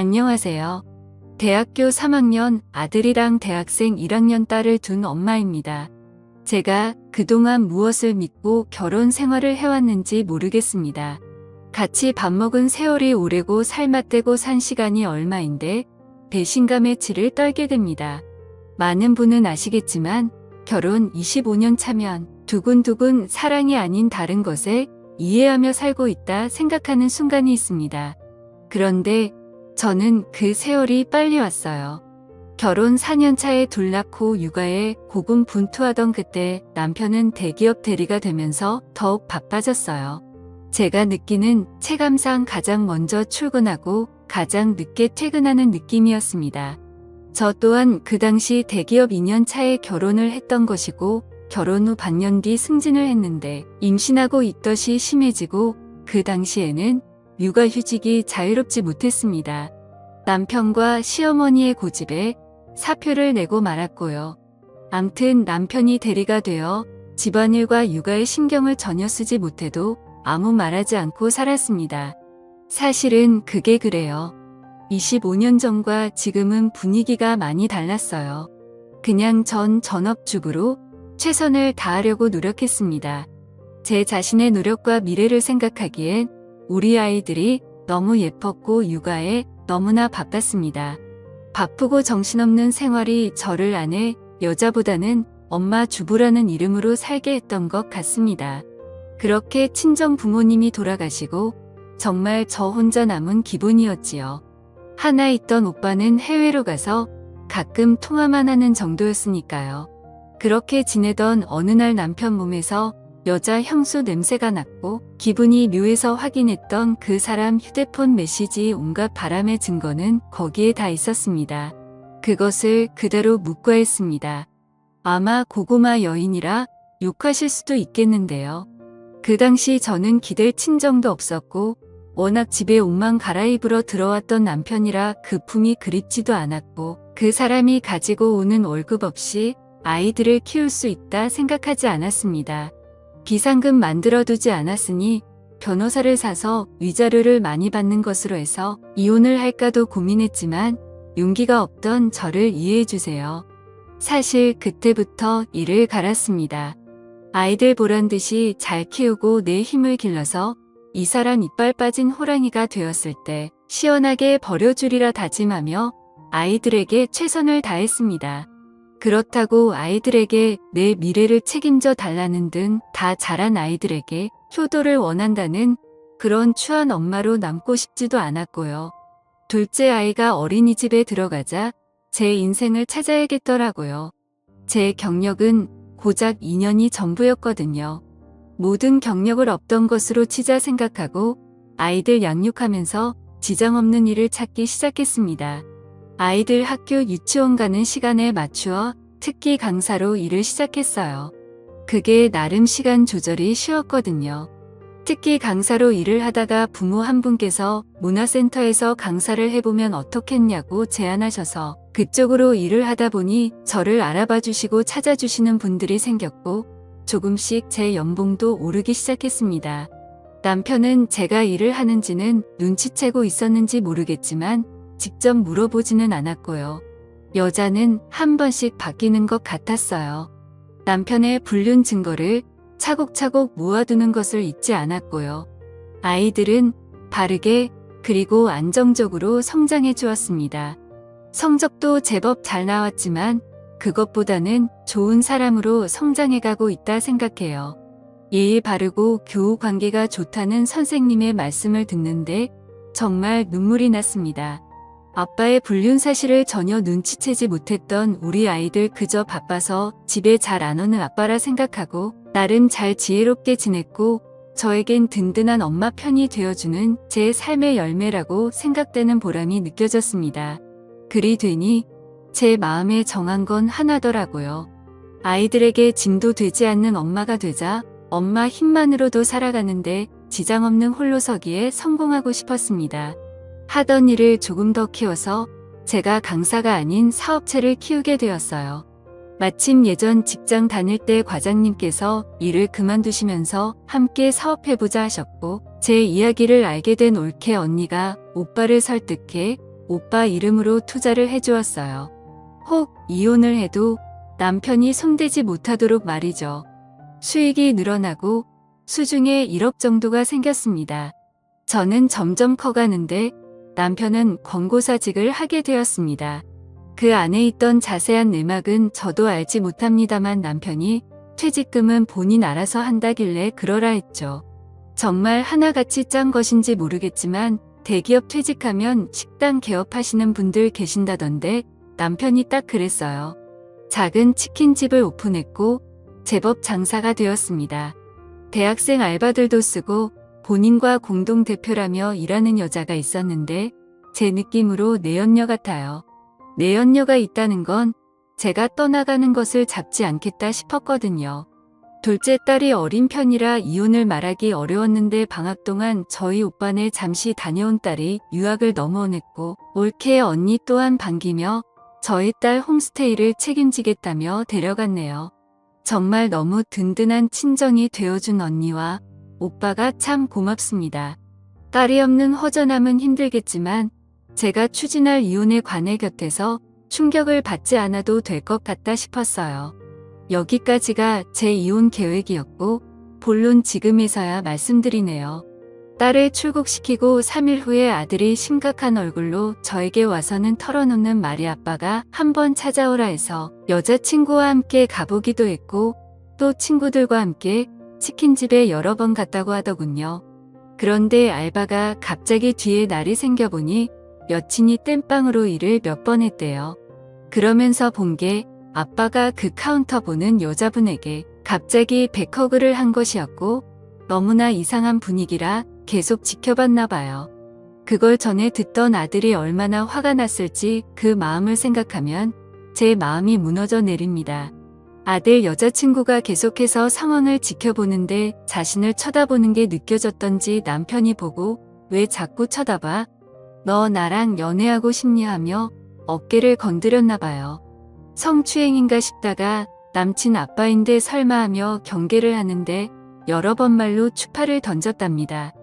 안녕하세요. 대학교 3학년 아들이랑 대학생 1학년 딸을 둔 엄마입니다. 제가 그동안 무엇을 믿고 결혼 생활을 해왔는지 모르겠습니다. 같이 밥 먹은 세월이 오래고 살맛대고 산 시간이 얼마인데 배신감의 치를 떨게 됩니다. 많은 분은 아시겠지만 결혼 25년 차면 두근두근 사랑이 아닌 다른 것에 이해하며 살고 있다 생각하는 순간이 있습니다. 그런데 저는 그 세월이 빨리 왔어요. 결혼 4년 차에 둘 낳고 육아에 고군분투하던 그때 남편은 대기업 대리가 되면서 더욱 바빠졌어요. 제가 느끼는 체감상 가장 먼저 출근하고 가장 늦게 퇴근하는 느낌이었습니다. 저 또한 그 당시 대기업 2년 차에 결혼을 했던 것이고 결혼 후 반년 뒤 승진을 했는데 임신하고 있덧이 심해지고 그 당시에는 육아휴직이 자유롭지 못했습니다. 남편과 시어머니의 고집에 사표를 내고 말았고요. 암튼 남편이 대리가 되어 집안일과 육아에 신경을 전혀 쓰지 못해도 아무 말하지 않고 살았습니다. 사실은 그게 그래요. 25년 전과 지금은 분위기가 많이 달랐어요. 그냥 전 전업주부로 최선을 다하려고 노력했습니다. 제 자신의 노력과 미래를 생각하기엔 우리 아이들이 너무 예뻤고 육아에 너무나 바빴습니다. 바쁘고 정신없는 생활이 저를 아내 여자보다는 엄마 주부라는 이름으로 살게 했던 것 같습니다. 그렇게 친정 부모님이 돌아가시고 정말 저 혼자 남은 기분이었지요. 하나 있던 오빠는 해외로 가서 가끔 통화만 하는 정도였으니까요. 그렇게 지내던 어느 날 남편 몸에서 여자 향수 냄새가 났고 기분이 묘해서 확인했던 그 사람 휴대폰 메시지 온갖 바람의 증거는 거기에 다 있었습니다. 그것을 그대로 묵과했습니다. 아마 고구마 여인이라 욕하실 수도 있겠는데요. 그 당시 저는 기댈 친정도 없었고 워낙 집에 옷만 갈아입으러 들어왔던 남편이라 그 품이 그립지도 않았고 그 사람이 가지고 오는 월급 없이 아이들을 키울 수 있다 생각하지 않았습니다. 비상금 만들어두지 않았으니 변호사를 사서 위자료를 많이 받는 것으로 해서 이혼을 할까도 고민했지만 용기가 없던 저를 이해해주세요. 사실 그때부터 이를 갈았습니다. 아이들 보란듯이 잘 키우고 내 힘을 길러서 이 사람 이빨 빠진 호랑이가 되었을 때 시원하게 버려주리라 다짐하며 아이들에게 최선을 다했습니다. 그렇다고 아이들에게 내 미래를 책임져 달라는 등 다 자란 아이들에게 효도를 원한다는 그런 추한 엄마로 남고 싶지도 않았고요. 둘째 아이가 어린이집에 들어가자 제 인생을 찾아야겠더라고요. 제 경력은 고작 2년이 전부였거든요. 모든 경력을 없던 것으로 치자 생각하고 아이들 양육하면서 지장 없는 일을 찾기 시작했습니다. 아이들 학교 유치원 가는 시간에 맞추어 특기 강사로 일을 시작했어요. 그게 나름 시간 조절이 쉬웠거든요. 특기 강사로 일을 하다가 부모 한 분께서 문화센터에서 강사를 해보면 어떻겠냐고 제안하셔서 그쪽으로 일을 하다 보니 저를 알아봐 주시고 찾아주시는 분들이 생겼고 조금씩 제 연봉도 오르기 시작했습니다. 남편은 제가 일을 하는지는 눈치채고 있었는지 모르겠지만 직접 물어보지는 않았고요. 여자는 한 번씩 바뀌는 것 같았어요. 남편의 불륜 증거를 차곡차곡 모아두는 것을 잊지 않았고요. 아이들은 바르게 그리고 안정적으로 성장해 주었습니다. 성적도 제법 잘 나왔지만 그것보다는 좋은 사람으로 성장해가고 있다 생각해요. 예의 바르고 교우 관계가 좋다는 선생님의 말씀을 듣는데 정말 눈물이 났습니다. 아빠의 불륜 사실을 전혀 눈치채지 못했던 우리 아이들 그저 바빠서 집에 잘 안 오는 아빠라 생각하고 나름 잘 지혜롭게 지냈고 저에겐 든든한 엄마 편이 되어주는 제 삶의 열매라고 생각되는 보람이 느껴졌습니다. 그리 되니 제 마음에 정한 건 하나더라고요. 아이들에게 짐도 되지 않는 엄마가 되자 엄마 힘만으로도 살아가는데 지장 없는 홀로서기에 성공하고 싶었습니다. 하던 일을 조금 더 키워서 제가 강사가 아닌 사업체를 키우게 되었어요. 마침 예전 직장 다닐 때 과장님께서 일을 그만두시면서 함께 사업해보자 하셨고 제 이야기를 알게 된 올케 언니가 오빠를 설득해 오빠 이름으로 투자를 해주었어요. 혹 이혼을 해도 남편이 손대지 못하도록 말이죠. 수익이 늘어나고 수중에 1억 정도가 생겼습니다. 저는 점점 커가는데 남편은 권고사직을 하게 되었습니다. 그 안에 있던 자세한 내막은 저도 알지 못합니다만 남편이 퇴직금은 본인 알아서 한다길래 그러라 했죠. 정말 하나같이 짠 것인지 모르겠지만 대기업 퇴직하면 식당 개업하시는 분들 계신다던데 남편이 딱 그랬어요. 작은 치킨집을 오픈했고 제법 장사가 되었습니다. 대학생 알바들도 쓰고 본인과 공동대표라며 일하는 여자가 있었는데 제 느낌으로 내연녀 같아요. 내연녀가 있다는 건 제가 떠나가는 것을 잡지 않겠다 싶었거든요. 둘째 딸이 어린 편이라 이혼을 말하기 어려웠는데 방학 동안 저희 오빠네 잠시 다녀온 딸이 유학을 넘어오냈고 올케 언니 또한 반기며 저희 딸 홈스테이를 책임지겠다며 데려갔네요. 정말 너무 든든한 친정이 되어준 언니와 오빠가 참 고맙습니다. 딸이 없는 허전함은 힘들겠지만 제가 추진할 이혼에 관해 곁에서 충격을 받지 않아도 될 것 같다 싶었어요. 여기까지가 제 이혼 계획이었고 본론 지금에서야 말씀드리네요. 딸을 출국시키고 3일 후에 아들이 심각한 얼굴로 저에게 와서는 털어놓는 말이 아빠가 한번 찾아오라 해서 여자친구와 함께 가보기도 했고 또 친구들과 함께 치킨집에 여러 번 갔다고 하더군요. 그런데 알바가 갑자기 뒤에 날이 생겨보니 여친이 땜빵으로 일을 몇 번 했대요. 그러면서 본 게 아빠가 그 카운터 보는 여자분에게 갑자기 백허그를 한 것이었고 너무나 이상한 분위기라 계속 지켜봤나 봐요. 그걸 전에 듣던 아들이 얼마나 화가 났을지 그 마음을 생각하면 제 마음이 무너져 내립니다. 아들 여자친구가 계속해서 상황을 지켜보는데 자신을 쳐다보는 게 느껴졌던지 남편이 보고 왜 자꾸 쳐다봐? 너 나랑 연애하고 싶니 하며 어깨를 건드렸나 봐요. 성추행인가 싶다가 남친 아빠인데 설마 하며 경계를 하는데 여러 번 말로 추파를 던졌답니다.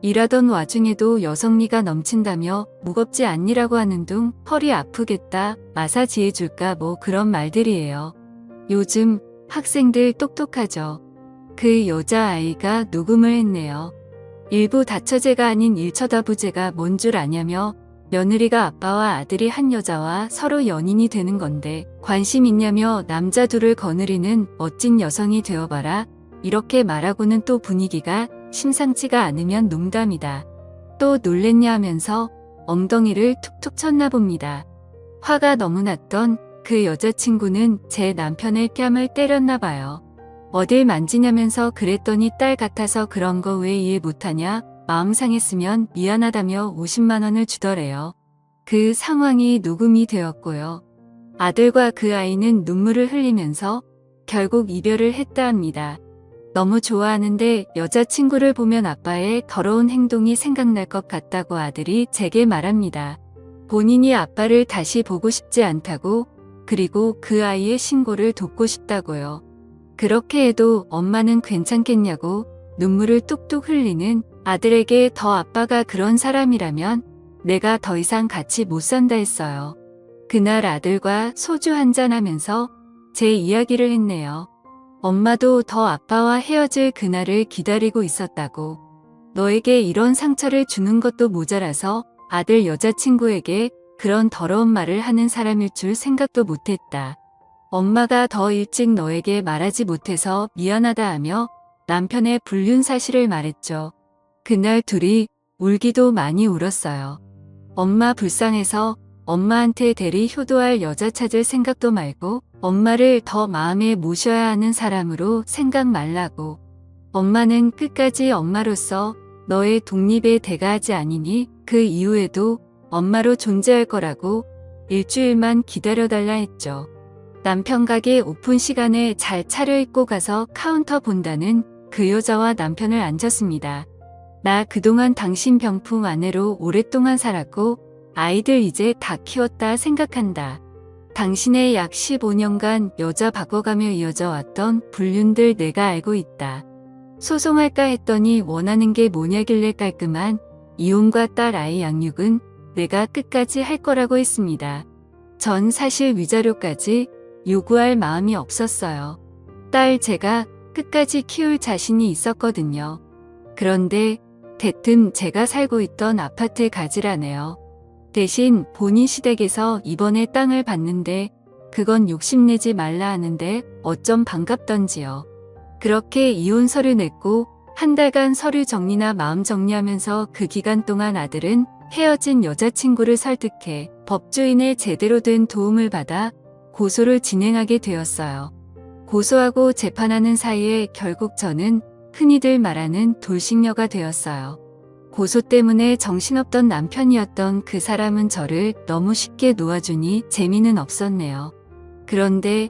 일하던 와중에도 여성미가 넘친다며 무겁지 않니라고 하는 둥 허리 아프겠다 마사지 해줄까 뭐 그런 말들이에요. 요즘 학생들 똑똑하죠. 그 여자아이가 녹음을 했네요. 일부 다처제가 아닌 일처다부제가 뭔 줄 아냐며 며느리가 아빠와 아들이 한 여자와 서로 연인이 되는 건데 관심 있냐며 남자 둘을 거느리는 멋진 여성이 되어봐라. 이렇게 말하고는 또 분위기가 심상치가 않으면 농담이다. 또 놀랬냐 하면서 엉덩이를 툭툭 쳤나 봅니다. 화가 너무 났던 그 여자친구는 제 남편의 뺨을 때렸나 봐요. 어딜 만지냐면서 그랬더니 딸 같아서 그런 거 왜 이해 못하냐? 마음 상했으면 미안하다며 50만 원을 주더래요. 그 상황이 녹음이 되었고요. 아들과 그 아이는 눈물을 흘리면서 결국 이별을 했다 합니다. 너무 좋아하는데 여자친구를 보면 아빠의 더러운 행동이 생각날 것 같다고 아들이 제게 말합니다. 본인이 아빠를 다시 보고 싶지 않다고 그리고 그 아이의 신고를 돕고 싶다고요. 그렇게 해도 엄마는 괜찮겠냐고 눈물을 뚝뚝 흘리는 아들에게 더 아빠가 그런 사람이라면 내가 더 이상 같이 못 산다 했어요. 그날 아들과 소주 한잔하면서 제 이야기를 했네요. 엄마도 더 아빠와 헤어질 그날을 기다리고 있었다고. 너에게 이런 상처를 주는 것도 모자라서 아들 여자친구에게 그런 더러운 말을 하는 사람일 줄 생각도 못했다. 엄마가 더 일찍 너에게 말하지 못해서 미안하다 하며 남편의 불륜 사실을 말했죠. 그날 둘이 울기도 많이 울었어요. 엄마 불쌍해서 엄마한테 대리 효도할 여자 찾을 생각도 말고 엄마를 더 마음에 모셔야 하는 사람으로 생각 말라고. 엄마는 끝까지 엄마로서 너의 독립의 대가하지 아니니 그 이후에도 엄마로 존재할 거라고 일주일만 기다려달라 했죠. 남편 가게 오픈 시간에 잘 차려입고 가서 카운터 본다는 그 여자와 남편을 앉혔습니다. 나 그동안 당신 병풍 아내로 오랫동안 살았고 아이들 이제 다 키웠다 생각한다. 당신의 약 15년간 여자 바꿔가며 이어져 왔던 불륜들 내가 알고 있다. 소송할까 했더니 원하는 게 뭐냐길래 깔끔한 이혼과 딸 아이 양육은 내가 끝까지 할 거라고 했습니다. 전 사실 위자료까지 요구할 마음이 없었어요. 딸 제가 끝까지 키울 자신이 있었거든요. 그런데 대뜸 제가 살고 있던 아파트에 가지라네요. 대신 본인 시댁에서 이번에 땅을 받는데 그건 욕심내지 말라 하는데 어쩜 반갑던지요. 그렇게 이혼 서류 냈고 한 달간 서류 정리나 마음 정리하면서 그 기간 동안 아들은 헤어진 여자친구를 설득해 법조인의 제대로 된 도움을 받아 고소를 진행하게 되었어요. 고소하고 재판하는 사이에 결국 저는 흔히들 말하는 돌싱녀가 되었어요. 고소 때문에 정신없던 남편이었던 그 사람은 저를 너무 쉽게 놓아주니 재미는 없었네요. 그런데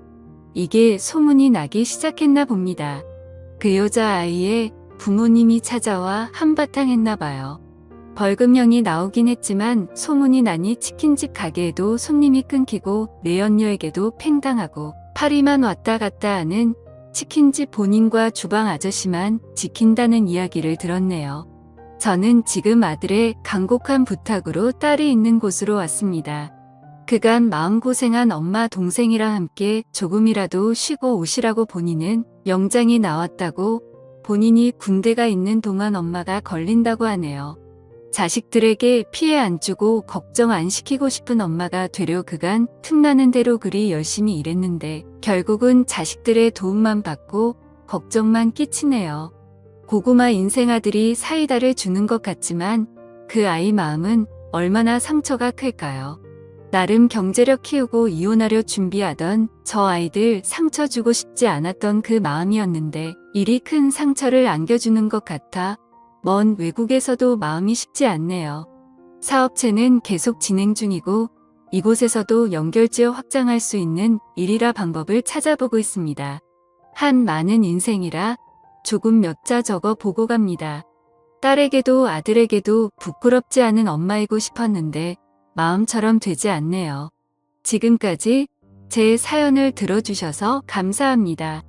이게 소문이 나기 시작했나 봅니다. 그 여자아이의 부모님이 찾아와 한바탕 했나 봐요. 벌금형이 나오긴 했지만 소문이 나니 치킨집 가게에도 손님이 끊기고 내연녀에게도 팽당하고 파리만 왔다 갔다 하는 치킨집 본인과 주방 아저씨만 지킨다는 이야기를 들었네요. 저는 지금 아들의 간곡한 부탁으로 딸이 있는 곳으로 왔습니다. 그간 마음고생한 엄마 동생이랑 함께 조금이라도 쉬고 오시라고 본인은 영장이 나왔다고 본인이 군대가 있는 동안 엄마가 걸린다고 하네요. 자식들에게 피해 안 주고 걱정 안 시키고 싶은 엄마가 되려 그간 틈나는 대로 그리 열심히 일했는데 결국은 자식들의 도움만 받고 걱정만 끼치네요. 고구마 인생 아들이 사이다를 주는 것 같지만 그 아이 마음은 얼마나 상처가 클까요? 나름 경제력 키우고 이혼하려 준비하던 저 아이들 상처 주고 싶지 않았던 그 마음이었는데 이리 큰 상처를 안겨주는 것 같아 먼 외국에서도 마음이 쉽지 않네요. 사업체는 계속 진행 중이고 이곳에서도 연결지어 확장할 수 있는 일이라 방법을 찾아보고 있습니다. 한 많은 인생이라 조금 몇 자 적어 보고 갑니다. 딸에게도 아들에게도 부끄럽지 않은 엄마이고 싶었는데 마음처럼 되지 않네요. 지금까지 제 사연을 들어주셔서 감사합니다.